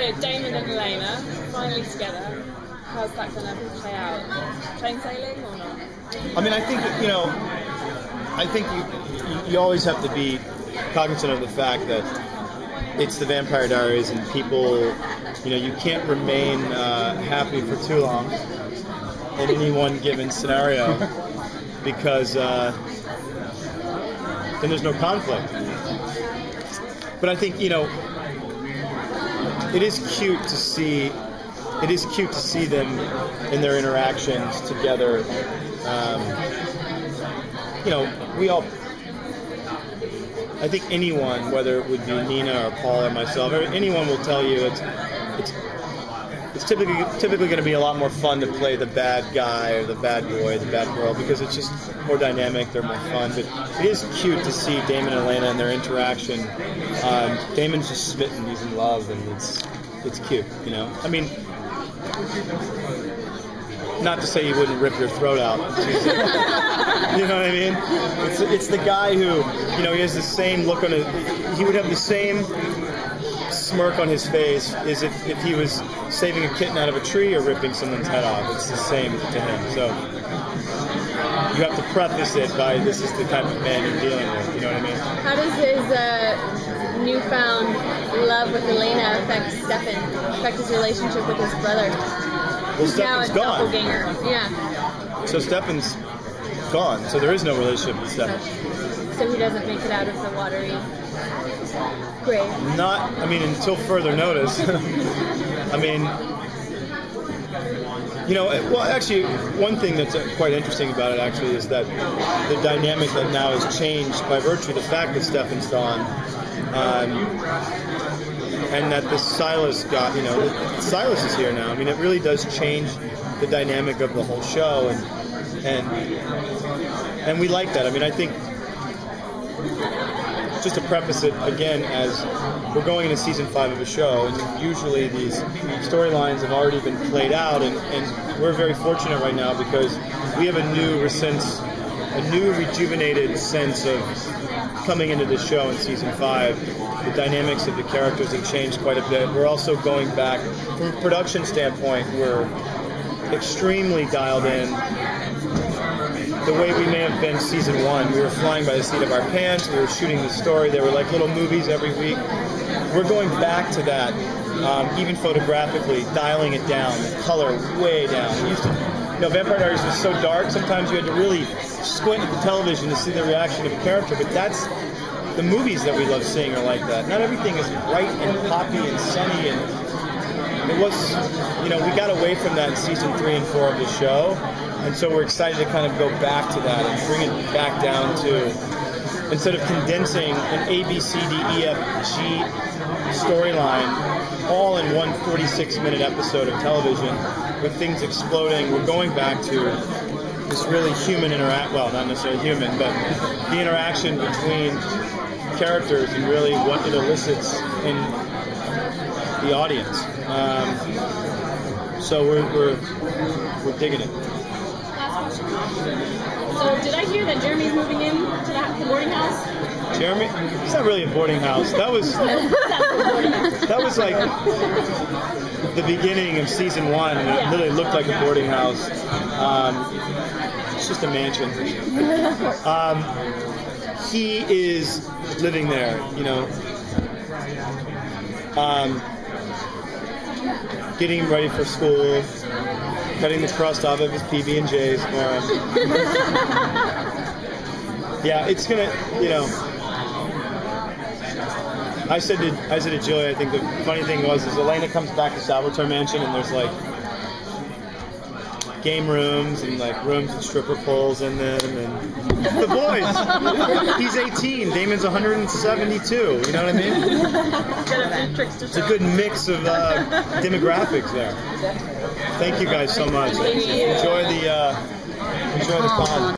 So Damon and Elena finally together. How's that going to play out? Plain sailing or not? I mean, I think you always have to be cognizant of the fact that it's the Vampire Diaries and people, you can't remain happy for too long in any one given scenario because then there's no conflict. But I think, it is cute to see them in their interactions together. I think anyone, whether it would be Nina or Paul or myself, or anyone will tell you it's typically going to be a lot more fun to play the bad guy or the bad boy, the bad girl, because it's just more dynamic, they're more fun. But it is cute to see Damon and Elena and their interaction. Damon's just smitten, he's in love, and it's cute, I mean, not to say he wouldn't rip your throat out. You know what I mean? It's the guy who, he has the same look on his... He would have the same smirk on his face as if he was saving a kitten out of a tree or ripping someone's head off. It's the same to him. So you have to preface it by this is the type of man you're dealing with. You know what I mean? How does his newfound love with Elena affect his relationship with his brother? Well, Stefan's gone. Yeah. So Stefan's gone. So there is no relationship with Stefan. So he doesn't make it out of the watery grave. Until further notice. Well, actually, one thing that's quite interesting about it, actually, is that the dynamic that now has changed by virtue of the fact that Stefan's gone, and that the Silas Silas is here now. It really does change the dynamic of the whole show, and we like that. I think, just to preface it again, as we're going into season 5 of a show, and usually these storylines have already been played out, and we're very fortunate right now because we have a new rejuvenated sense of coming into the show in season 5. The dynamics of the characters have changed quite a bit. We're also going back, from a production standpoint, we're extremely dialed in. The way we may have been season 1, we were flying by the seat of our pants, we were shooting the story, they were like little movies every week. We're going back to that, even photographically, dialing it down, the color way down. It used to, Vampire Diaries was so dark, sometimes you had to really squint at the television to see the reaction of a character, but that's the movies that we love seeing are like that. Not everything is bright and poppy and sunny, and it was, we got away from that in season 3 and 4 of the show, and so we're excited to kind of go back to that and bring it back down to, instead of condensing an A, B, C, D, E, F, G storyline all in one 46-minute episode of television with things exploding, we're going back to this really human well, not necessarily human, but the interaction between characters and really what it elicits in the audience. So we're digging it. So did I hear that Jeremy's moving in to the boarding house? Jeremy? It's not really a boarding house. That was like the beginning of season 1, and it literally looked like a boarding house. It's just a mansion. He is living there, getting ready for school, cutting the crust off of his PB&Js for him. Yeah, it's gonna, I said to Julie, I think the funny thing is Elena comes back to Salvatore Mansion and there's like game rooms and like rooms with stripper poles in them, and the boys. He's 18, Damon's 172. You know what I mean? It's a good mix of demographics there. Thank you guys so much. Enjoy the con.